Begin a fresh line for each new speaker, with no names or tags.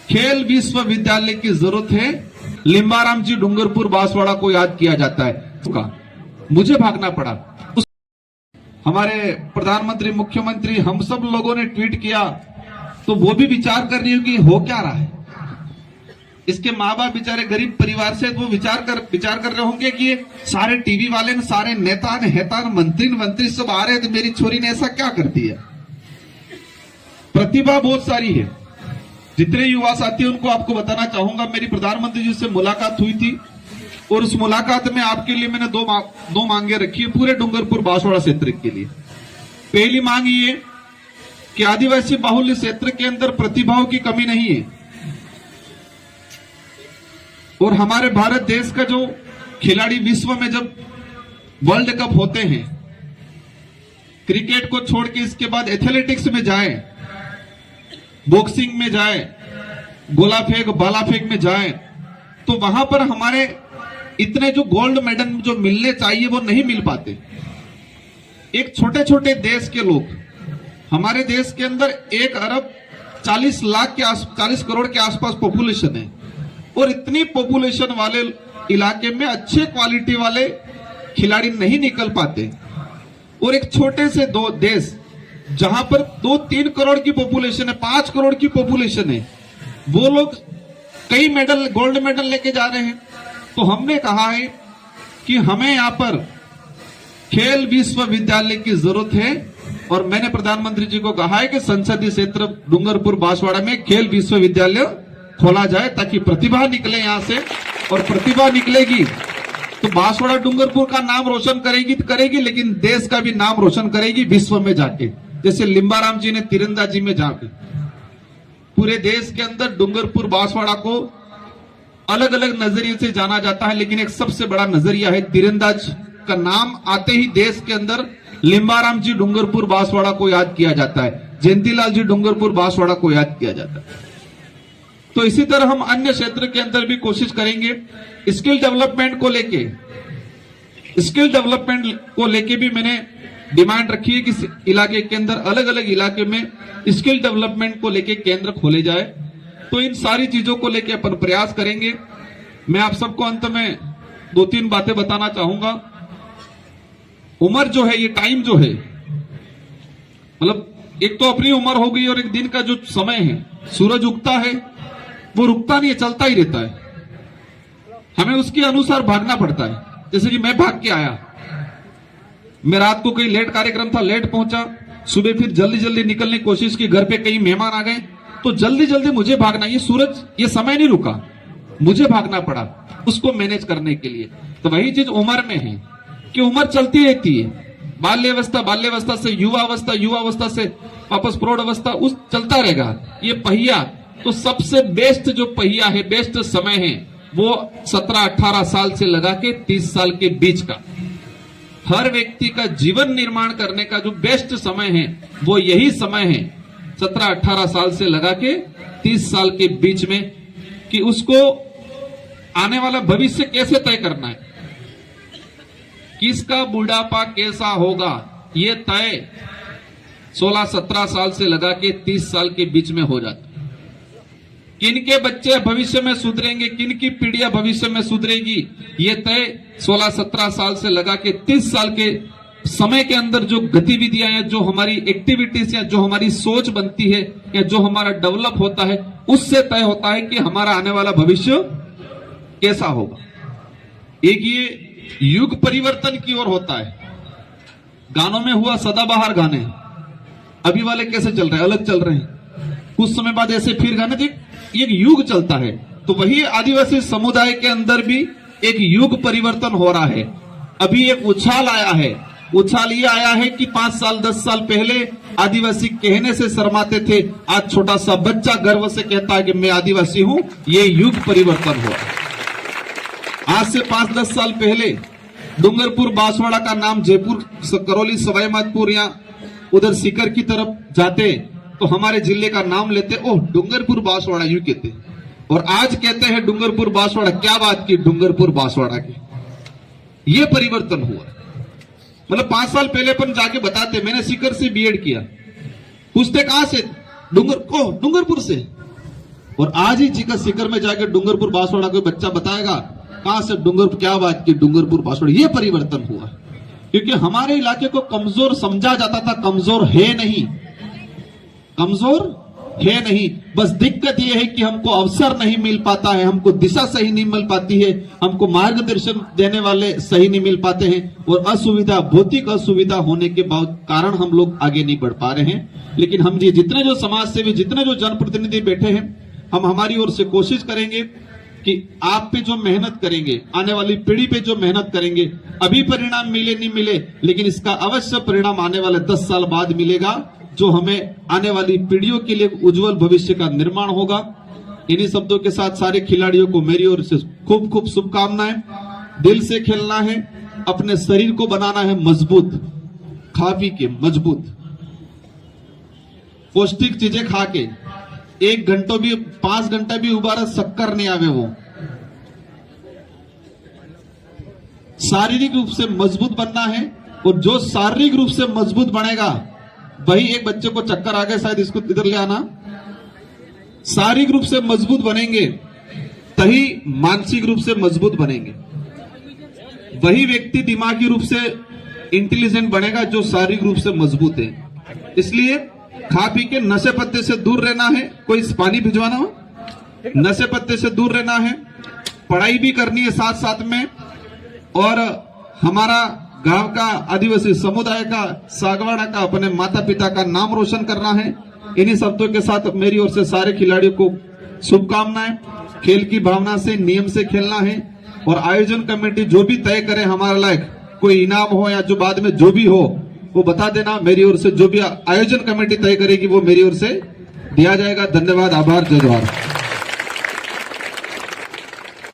खेल विश्वविद्यालय की जरूरत है। लिंबाराम जी डूंगरपुर बांसवाड़ा को याद किया जाता है। उसका मुझे भागना पड़ा। हमारे प्रधानमंत्री, मुख्यमंत्री, हम सब लोगों ने ट्वीट किया तो वो भी विचार कर रही हो कि हो क्या रहा है। इसके माँ बाप बेचारे गरीब परिवार से, वो विचार कर रहे होंगे कि ये सारे टीवी वाले ने, सारे नेता ने, हेता ने, मंत्री सब आ रहे हैं तो मेरी छोरी ने ऐसा क्या कर दिया। प्रतिभा बहुत सारी है। जितने युवा साथी उनको आपको बताना चाहूंगा, मेरी प्रधानमंत्री जी से मुलाकात हुई थी और उस मुलाकात में आपके लिए मैंने दो मांगे रखी है पूरे डूंगरपुर बांसवाड़ा क्षेत्र के लिए। पहली मांग ये कि आदिवासी बाहुल्य क्षेत्र के अंदर प्रतिभाओं की कमी नहीं है और हमारे भारत देश का जो खिलाड़ी विश्व में जब वर्ल्ड कप होते हैं, क्रिकेट को छोड़ के इसके बाद एथलेटिक्स में जाए, बॉक्सिंग में जाए, गोला फेंक, भाला फेंक में जाए, तो वहां पर हमारे इतने जो गोल्ड मेडल जो मिलने चाहिए वो नहीं मिल पाते। एक छोटे छोटे देश के लोग, हमारे देश के अंदर 1 अरब 40 करोड़ के आसपास पॉपुलेशन है और इतनी पॉपुलेशन वाले इलाके में अच्छे क्वालिटी वाले खिलाड़ी नहीं निकल पाते। और एक छोटे से दो देश जहां पर 2-3 करोड़ की पॉपुलेशन है, 5 करोड़ की पॉपुलेशन है, वो लोग कई मेडल, गोल्ड मेडल लेके जा रहे हैं। तो हमने कहा है कि हमें यहां पर खेल विश्वविद्यालय की जरूरत है और मैंने प्रधानमंत्री जी को कहा है कि संसदीय क्षेत्र डूंगरपुर बांसवाड़ा में खेल विश्वविद्यालय खोला जाए ताकि प्रतिभा निकले यहां से। और प्रतिभा निकलेगी तो बांसवाड़ा डूंगरपुर का नाम रोशन करेगी तो करेगी, लेकिन देश का भी नाम रोशन करेगी विश्व में जाके। जैसे लिंबाराम जी ने तीरंदाजी में जाके पूरे देश के अंदर डूंगरपुर बांसवाड़ा को अलग अलग नजरिए से जाना जाता है, लेकिन एक सबसे बड़ा नजरिया है तीरंदाज का नाम आते ही देश के अंदर लिंबाराम जी डूंगरपुर बांसवाड़ा को याद किया जाता है, जयंतीलाल जी डूंगरपुर बांसवाड़ा को याद किया जाता है। तो इसी तरह हम अन्य क्षेत्र के अंदर भी कोशिश करेंगे। स्किल डेवलपमेंट को लेके भी मैंने डिमांड रखी है कि इलाके के अंदर, अलग अलग इलाके में स्किल डेवलपमेंट को लेके केंद्र खोले जाए। तो इन सारी चीजों को लेके अपन प्रयास करेंगे। मैं आप सबको अंत में 2-3 बातें बताना चाहूंगा। उम्र जो है, ये टाइम जो है, मतलब एक तो अपनी उम्र हो गई और एक दिन का जो समय है, सूरज उगता है वो रुकता नहीं है, चलता ही रहता है। हमें उसके अनुसार भागना पड़ता है। जैसे कि मैं भाग के आया, मैं रात को कहीं लेट कार्यक्रम था, लेट पहुंचा, सुबह फिर जल्दी जल्दी निकलने की कोशिश की, घर पे कई मेहमान आ गए तो जल्दी जल्दी मुझे भागना, ये सूरज, ये समय नहीं रुका, मुझे भागना पड़ा उसको मैनेज करने के लिए। तो वही चीज उम्र में है कि उम्र चलती रहती है। बाल्यावस्था से युवावस्था, युवावस्था से वापस प्रौढ़ अवस्था, उस चलता रहेगा ये पहिया। तो सबसे बेस्ट जो पहिया है, बेस्ट समय है वो 17-18 साल से लगा के 30 साल के बीच का। हर व्यक्ति का जीवन निर्माण करने का जो बेस्ट समय है वो यही समय है, 17-18 साल से लगा के 30 साल के बीच में, कि उसको आने वाला भविष्य कैसे तय करना है, किसका बुढ़ापा कैसा होगा, ये तय 16-17 साल से लगा के 30 साल के बीच में हो जाता है। किनके बच्चे भविष्य में सुधरेंगे, किनकी पीढ़ियां भविष्य में सुधरेगी, ये तय 16-17 साल से लगा के 30 साल के समय के अंदर जो गतिविधियां हैं, जो हमारी एक्टिविटीज या जो हमारी सोच बनती है या जो हमारा डेवलप होता है, उससे तय होता है कि हमारा आने वाला भविष्य कैसा होगा। एक ये युग परिवर्तन की ओर होता है। गानों में हुआ सदाबहार गाने, अभी वाले कैसे चल रहे हैं, अलग चल रहे हैं, कुछ समय बाद ऐसे फिर गाने, एक युग चलता है। तो वही आदिवासी समुदाय के अंदर भी एक युग परिवर्तन हो रहा है। अभी एक उछाल आया है। उछाल ये आया है कि 5 साल 10 साल पहले आदिवासी कहने से शर्माते थे, आज छोटा सा बच्चा गर्व से कहता है कि मैं आदिवासी हूं। ये युग परिवर्तन हुआ। आज से 5-10 साल पहले डूंगरपुर बांसवाड़ा का नाम जयपुर, करौली, सवाई माधोपुर या उधर सीकर की तरफ जाते तो हमारे जिले का नाम लेते, ओह डूंगरपुर बांसवाड़ा, यूं कहते। और आज कहते हैं डूंगरपुर बांसवाड़ा, क्या बात की डूंगरपुर बांसवाड़ा की। ये परिवर्तन हुआ। मतलब 5 साल पहले अपन जाके बताते, मैंने सीकर से बीएड किया, पूछते कहां से, डूंगरपुर से। और आज ही चिका सीकर में जाके डूंगरपुर बांसवाड़ा कोई बच्चा बताएगा कहां से डूंगरपुर, क्या बात की डूंगरपुर बांसवाड़ा, ये परिवर्तन हुआ। क्योंकि हमारे इलाके को कमजोर समझा जाता था, कमजोर है नहीं, कमजोर है नहीं। बस दिक्कत यह है कि हमको अवसर नहीं मिल पाता है, हमको दिशा सही नहीं मिल पाती है, हमको मार्गदर्शन देने वाले सही नहीं मिल पाते हैं, और असुविधा, भौतिक असुविधा होने के कारण हम लोग आगे नहीं बढ़ पा रहे हैं। लेकिन हम जी जितने जो समाज सेवी, जितने जो जनप्रतिनिधि बैठे हैं, हम हमारी ओर से कोशिश करेंगे कि आप पे जो मेहनत करेंगे, आने वाली पीढ़ी पे जो मेहनत करेंगे, अभी परिणाम मिले नहीं मिले, लेकिन इसका अवश्य परिणाम आने वाले 10 साल बाद मिलेगा, जो हमें आने वाली पीढ़ियों के लिए उज्जवल भविष्य का निर्माण होगा। इन्हीं शब्दों के साथ सारे खिलाड़ियों को मेरी ओर से खूब खूब शुभकामनाएं। दिल से खेलना है, अपने शरीर को बनाना है मजबूत, खा पी के मजबूत, पौष्टिक चीजें खा के, 1 घंटा भी 5 घंटा भी उबारा शक्कर नहीं आवे, वो शारीरिक रूप से मजबूत बनना है। और जो शारीरिक रूप से मजबूत बनेगा, वही, एक बच्चे को चक्कर आ गए, शायद इसको इधर ले आना, शारीरिक रूप से मजबूत बनेंगे तभी मानसिक रूप से मजबूत बनेंगे। वही व्यक्ति दिमागी रूप से इंटेलिजेंट बनेगा जो शारीरिक रूप से मजबूत है। इसलिए खा पी के नशे पत्ते से दूर रहना है। कोई पानी भिजवाना हो, नशे पत्ते से दूर रहना है, पढ़ाई भी करनी है साथ साथ में, और हमारा गांव का आदिवासी समुदाय का, सागवाड़ा का, अपने माता पिता का नाम रोशन करना है। इन्हीं शब्दों के साथ मेरी ओर से सारे खिलाड़ियों को शुभकामनाएं। खेल की भावना से, नियम से खेलना है, और आयोजन कमेटी जो भी तय करे हमारे लायक, कोई इनाम हो या जो बाद में जो भी हो वो बता देना। मेरी ओर से जो भी आयोजन कमेटी तय करेगी वो मेरी ओर से दिया जाएगा। धन्यवाद, आभार, जय जवाहर।